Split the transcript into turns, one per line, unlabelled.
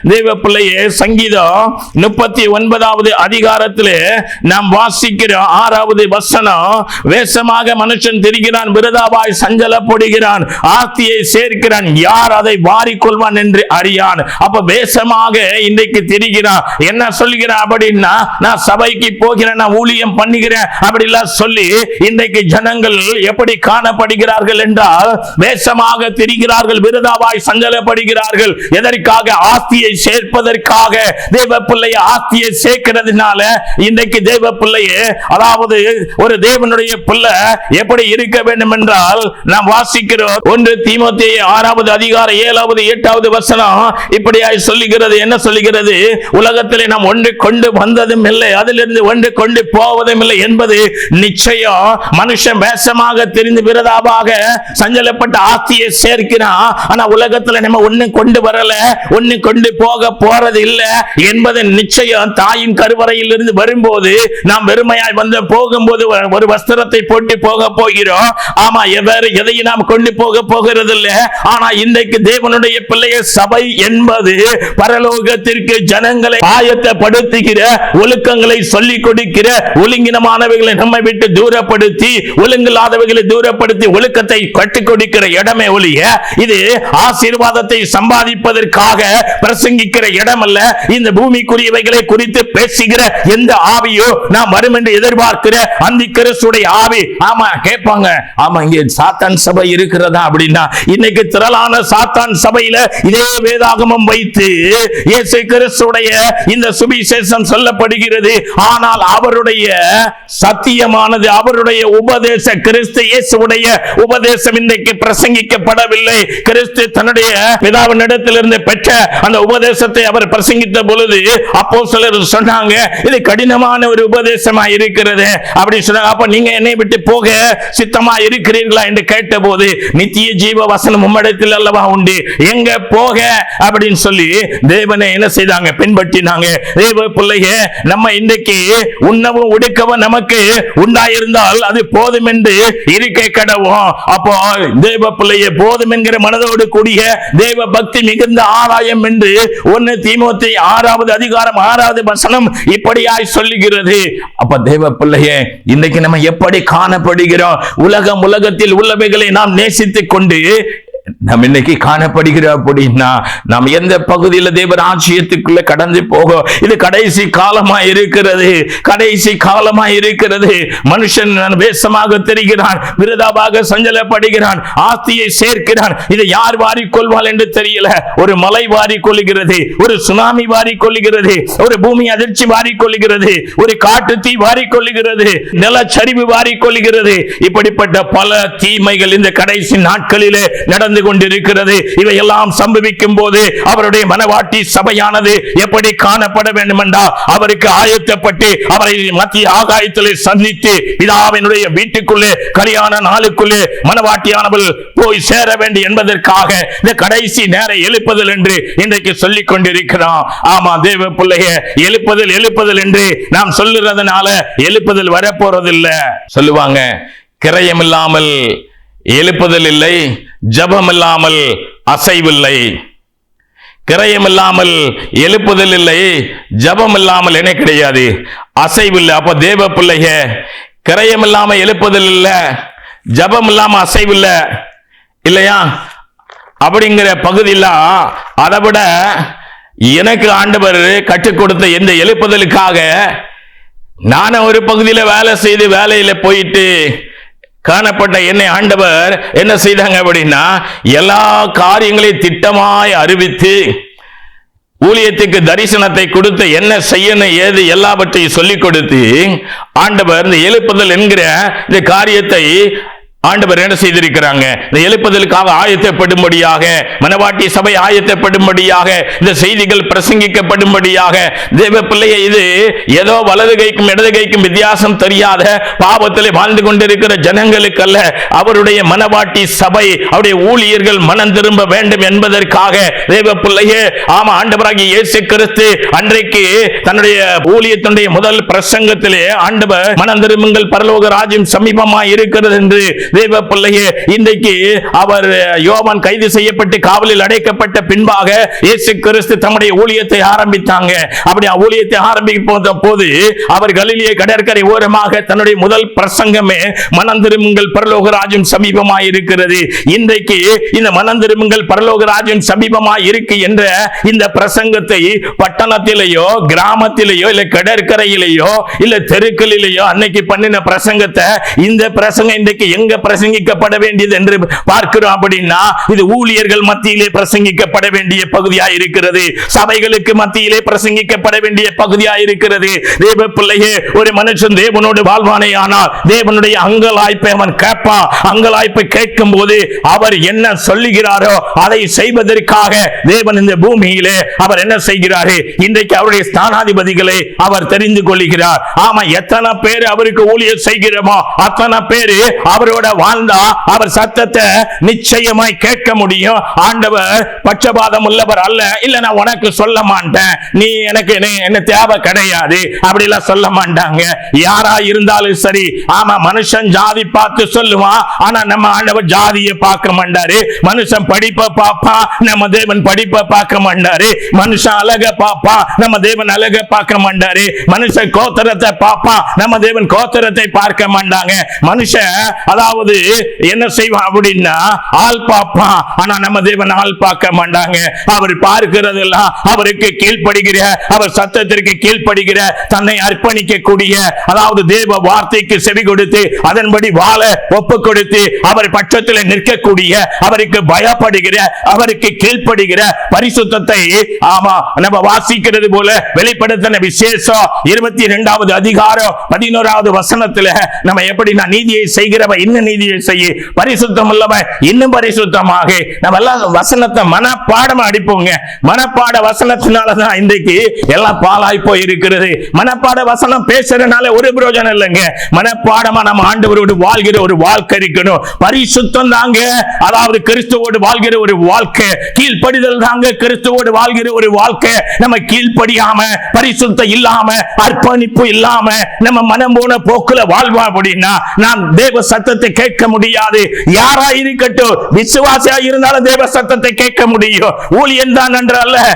தேவ பிள்ளையே, சங்கீதம் 39வது அதிகாரத்திலே நாம் வாசிக்கிற 6வது வசனம், வேஷமாக மனுஷன் திரிகிறான், விருதாவாய் சஞ்சலப்படுகிறான், ஆர்த்தியை சேர்க்கிறான், யார் அதை வாரிக்கொள்வான் என்று அறியான். அப்ப வேஷமாக இன்றைக்கு திரிகிறான். என்ன சொல்கிறான் அப்படின்னா, நான் சபைக்கு போகிறேன், நான் ஊழியம் பண்ணுகிறேன் அப்படிலாம் சொல்லி இன்றைக்கு ஜனங்கள் எப்படி காணப்படுகிறார்கள் என்றால், வேஷமாக திரிகிறார்கள், விருதாவாய் சஞ்சலப்படுகிறார்கள். எதற்காக? ஆர்த்தியை சேர்ப்பதற்காக. தேவ பிள்ளையை ஆஸ்தியை சேர்க்கிறதுனால இன்றைக்கு தேவ பிள்ளையே, அதாவது ஒரு தேவனுடைய பிள்ளை எப்படி இருக்க வேண்டும் என்றால், நாம் வாசிக்கிறோம் 1 தீமோத்தேயு 6வது அதிகாரம் 7வது 8வது வசனம் இப்படியாய் சொல்லுகிறது. என்ன சொல்லுகிறது? உலகத்திலே நாம் ஒன்று கொண்டு வந்ததும் இல்லை, அதிலிருந்து ஒன்று கொண்டு போவதும் இல்லை என்பது நிச்சயம். மனுஷன் வேஷமாக தெரிந்து விரதாவாக சஞ்சலப்பட்ட ஆஸ்தியை சேர்க்கிறான். ஆனா உலகத்துல நம்ம ஒண்ணு கொண்டு வரல, ஒண்ணு கொண்டு போக போறது இல்ல என்பது நிச்சயம். தாயின் கருவறையில் இருந்து வரும்போது நாம் வெறுமையாய் வந்து போகும்போது ஒரு வஸ்திரத்தை போட்டு போக போகிறோம். ஆமா, வேறு எதையும் நாம் கொண்டு போக போகிறது இல்ல. ஆனா இன்றைக்கு தேவனுடைய பிள்ளைய சபை என்பது பரலோகத்திற்கு ஜனங்களை ஆயத்தப்படுத்துகிற, ஒழுக்கங்களை சொல்லிக் கொடுக்கிற, ஒழுங்கினமானவைகளை நம்மை விட்டு தூரப்படுத்தி ஒழுங்கில்லாதவைகளை தூரப்படுத்தி ஒழுக்கத்தை கற்றுக் கொடுக்கிற இடமே ஒழிய இது ஆசீர்வாதத்தை சம்பாதிப்பதற்காக பிரசங்கிக்கிற இடம் அல்ல. இந்த பூமிக்குரியவைகளை குறித்து பேசுகிற எந்த ஆவியோ நாம் வரும் என்று எதிர்பார்க்கிற அந்த கிறிஸ்துடைய ஆவி. ஆமா, கேட்பாங்க, ஆமா இங்க சாத்தான் சபை இருக்கிறதா அப்படின்னா, இன்னைக்கு திரளான சாத்தான் சபையில இதே வேதாகமம் வைத்து இயேசு கிறிஸ்துடைய இந்த சுவிசேஷம் சொல்லப்படுகிறது. ஆனால் அவருடைய சத்தியமானது, அவருடைய உபதேச, கிறிஸ்து இயேசுடைய உபதேசம் இன்றைக்கு பிரசங்கிக்கப்படவில்லை. கிறிஸ்து தன்னுடைய பிதாவினிடத்திலிருந்து பெற்ற அந்த உபதேசத்தை அவர் பிரசங்கித்த பொழுது அப்போஸ்தலர் சொன்னாங்க, இது கடினமான ஒரு உபதேசமா இருக்கிறது அப்படி சொன்னாங்க. அப்ப நீங்க என்னை விட்டு போக சித்தமா இருக்கிறீர்களா என்று கேட்டபோது, நித்திய ஜீவ வசனம் உம்மிடத்தில் அல்லவா உண்டு, எங்க போக அப்படின்னு சொல்லி தேவனை என்ன செய்தாங்க? பின்பற்றினாங்க. தேவ பிள்ளையே, நம்ம இன்றைக்கு உண்ணவும் உடுக்கவும் நமக்கு உண்டாயிருந்தால் அது போதும் என்று இருக்க கடவும். அப்போ தேவ பிள்ளையே, போதும் என்கிற மனதோடு கூடிய தேவ பக்தி மிகுந்த ஆதாயம் என்று 1 தீமோத்தேயு 6வது அதிகாரம் 6வது வசனம் இப்படியாய் சொல்லுகிறது. அப்ப தேவ பிள்ளையே, இன்னைக்கு நம்ம எப்படி காணப்படுகிறோம்? உலகத்தில் உள்ளவைகளை நாம் நேசித்துக் கொண்டு நாம் இன்னைக்கு காணப்படுகிறோம் அப்படின்னா, நாம் எந்த பகுதியில் தேவ ராஜ்யத்துக்குள்ள கடந்து போகும்? இது கடைசி காலமா இருக்கிறது, கடைசி காலமா இருக்கிறது. மனுஷன் வேஷமாக தெரிகிறான், விருதாவாக சஞ்சலப்படுகிறான், ஆஸ்தியை சேர்க்கிறான். இதை யார் வாரிக்கொள்வாள் என்று தெரியல. ஒரு மலை வாரிக்கொள்கிறது, ஒரு சுனாமி வாரிக்கொள்கிறது, ஒரு பூமி அதிர்ச்சி வாரிக்கொள்கிறது, ஒரு காட்டு தீ வாரிக்கொள்கிறது, நிலச்சரிவு வாரிக்கொள்கிறது. இப்படிப்பட்ட பல தீமைகள் இந்த கடைசி நாட்களிலே நடந்து கொண்டிருக்கிறது. இவையெல்லாம் சம்பவிக்கும் போது அவருடைய மனவாட்டி சபையானது எப்படி காணப்பட வேண்டும் என்றால், அவருக்கு ஆயத்தப்பட்டு அவரை மத்திய ஆகாயத்திலே சந்தித்து பிதாவினுடைய வீட்டுக்குள்ளே கல்யாண நாளுக்குள்ளே மனவாட்டியானவள் போய் சேர வேண்டும் என்பதற்காக இந்த கடைசி நேர எழுப்புதல் என்று இன்றைக்கு சொல்லிக் கொண்டிருக்கிறோம். ஆமா தேவ பிள்ளையே, எழுப்புதல் என்று நாம் சொல்லுறதுனால எழுப்புதல் வரப்போறதில்லை. சொல்லுவாங்க, கிரயம் இல்லாமல் எழுப்புதல் இல்லை, ஜபம் இல்லாமல் அசைவில்லை. கிரயம் இல்லாமல் எழுப்புதல் இல்லை, ஜபம் இல்லாமல் என்ன கிடையாது, அசைவில்லை. அப்ப தேவ பிள்ளைய, கிரயம் இல்லாம எழுப்புதல் இல்ல, ஜபம் இல்லாம அசைவில்லை இல்லையா அப்படிங்கிற பகுதியெல்லாம், அதை விட எனக்கு ஆண்டவர் கற்றுக் கொடுத்த இந்த எழுப்புதலுக்காக நானும் ஒரு பகுதியில வேலை செய்து வேலையில போயிட்டு காணப்பட்ட என்னை ஆண்டவர் என்ன செய்தாங்க அப்படின்னா, எல்லா காரியங்களையும் திட்டமாய் அறிவித்து ஊழியத்துக்கு தரிசனத்தை கொடுத்து என்ன செய்யணும் ஏது எல்லாவற்றையும் சொல்லிக் கொடுத்து ஆண்டவர் இந்த எழுப்புதல் என்கிற இந்த காரியத்தை ஆண்டவர் என்ன செய்திருக்கிறாங்க? இந்த எழுப்புதலுக்காக ஆயத்தப்படும்படியாக, மனவாட்டி சபை ஆயத்தப்படும்படியாக, இந்த செய்திகள் பிரசங்கிக்கப்படும்படியாக தேவ பிள்ளையை, இது ஏதோ வலது கைக்கும் இடது கைக்கும் வித்தியாசம் தெரியாத பாவத்திலே வாழ்ந்து கொண்டிருக்கிற ஜனங்களுக்கு அல்ல, அவருடைய மனவாட்டி சபை, அவருடைய ஊழியர்கள் மனம் திரும்ப வேண்டும் என்பதற்காக தேவ பிள்ளையே, ஆமா ஆண்டவராகிய இயேசு கிறிஸ்து அன்றைக்கு தன்னுடைய ஊழியத்தினுடைய முதல் பிரசங்கத்திலே ஆண்டவர், மனம் திரும்புங்கள் பரலோக ராஜ்யம் சமீபமாய் இருக்கிறது என்று தேவ பிள்ளையே, இன்றைக்கு அவர் யோவான் கைது செய்யப்பட்டு காவலில் அடைக்கப்பட்ட பின்பாக இயேசு கிறிஸ்து தம்முடைய ஊழியத்தை ஆரம்பித்தாங்க. அப்படி ஊழியத்தை ஆரம்பிக்க போது அவர் கலிலேய கடற்கரை ஓரமாக தன்னுடைய முதல் பிரசங்கமே மனம் திரும்புங்கள் பரலோக ராஜ்யம் சமீபமாய் இருக்கிறது. இன்றைக்கு இந்த மனம் திரும்புங்கள் பரலோக ராஜ்யம் சமீபமாய் இருக்கு என்ற இந்த பிரசங்கத்தை பட்டணத்திலேயோ கிராமத்திலேயோ இல்ல கடற்கரையிலேயோ இல்ல தெருக்களிலேயோ அன்னைக்கு பண்ணின பிரசங்கத்தை இந்த பிரசங்கம் இன்றைக்கு எங்க பிரசங்கிக்கப்பட வேண்டியது என்று பார்க்கிறோம். அப்படின்னா இது ஊழியர்கள் மத்தியிலே பிரசங்கிக்கப்பட வேண்டிய பகுதியாக இருக்கிறது. சபைகளுக்கு மத்தியிலே பிரசங்கிக்கப்பட வேண்டிய பகுதியாக இருக்கிறது. தேவ பிள்ளையே, ஒரு மனுஷன் தேவனோடு வாழ்வானே ஆனால் தேவனுடைய அங்கலாய்ப்பை அவன் கேட்பான். அங்கலாய்ப்பை கேட்கும் போது அவர் என்ன சொல்லுகிறாரோ அதை செய்வதற்காக தேவன் இந்த பூமியிலே அவர் என்ன செய்கிறாரு? இன்றைக்கு அவருடைய ஸ்தானாதிபதிகளை அவர் தெரிந்து கொள்கிறார். ஆமா, எத்தனை பேர் அவருக்கு ஊழியர் செய்கிறோமோ அத்தனை பேரு அவரோட வாழ்ந்தா அவர் சத்தத்தை நிச்சயமாய் கேட்க முடியும். ஆண்டவர் பட்சபாதம் உள்ளவர் அல்ல. இல்ல நான் உனக்கு சொல்ல மாட்டேன், நீ எனக்கு என்ன தேவை கிடையாது அப்படிலாம் சொல்ல மாட்டாங்க. யாரா இருந்தாலும் சரி. ஆமா, மனுஷன் ஜாதி பார்த்து சொல்லுவான், ஆனா நம்ம ஆண்டவர் ஜாதியை பார்க்க மாட்டாரு. மனுஷன் படிப்பை பார்ப்பா, நம்ம தேவன் படிப்பை பார்க்க மாட்டாரு. மனுஷன் அழக பார்ப்பா, நம்ம தேவன் அழக பார்க்க மாட்டாரு. மனுஷன் கோத்திரத்தை பார்ப்பா, நம்ம தேவன் கோத்திரத்தை பார்க்க மாட்டாங்க. மனுஷன் அதாவது என்ன செய்வான் அப்படின்னா ஆள் பார்ப்பா, ஆனா நம்ம தேவன் ஆள் பார்க்க மாட்டாங்க. அவர் பார்க்கிறதெல்லாம் அவருக்கு கீழ்ப்படுகிற, அவர் சத்தத்திற்கு கீழ்ப்படுகிற, தன்னை அர்ப்பணிக்க கூடிய, அதாவது தேவ வார்த்தைக்கு செவி கொடுத்து அதன்படி வாழ ஒப்பு கொடுத்து அவர் பட்சத்தில் நிற்கக்கூடிய, அவருக்கு பயப்படுகிற, அவருக்கு கீழ்ப்படுகிற பரிசுத்தத்தை ஆமா நம்ம வாசிக்கிறது போல வெளிப்படுத்தின விசேஷம் 22வது அதிகாரம் 11வது வசனத்துல நம்ம எப்படி நீதியை செய்கிறவ இன்னும் நீதியை செய்ய, பரிசுத்தம் உள்ளவ இன்னும் பரிசுத்தமாக, நம்ம எல்லாம் வசனத்தை மனப்பாடம் அடிப்போங்க. மனப்பாட வசனத்தினாலதான் இன்றைக்கு எல்லாம் பாழாய் போய் இருக்கிறது. மனப்பாட வசனம் பேசுறதுனால ஒரு பிரயோஜனம் இல்லைங்க. மனப்பாடமா நம்ம ஆண்டவரோடு வாழ்கிற ஒரு வாழ்க்கை இருக்கணும். பரிசுத்தம் தாங்க, அதாவது கிறிஸ்துவோடு வாழ்கிற ஒரு வாழ்க்கை. கீழ்ப்படிதல் தாங்க கிறிஸ்துவோடு வாழ்கிற ஒரு வாழ்க்கை. நம்ம கீழ்ப்படியாம, பரிசுத்தம் இல்லாம, அர்ப்பணிப்பு இல்லாம நம்ம மனம் போன போக்குல வாழ்வா அப்படின்னா நாம் தேவ சத்தத்தை கேட்க முடியாது. யாரா இருக்கட்டும், விசுவாசியா இருந்தாலும் தேவ சத்தத்தை கேட்க முடியும். ஊழியன் தான் என்றல்ல,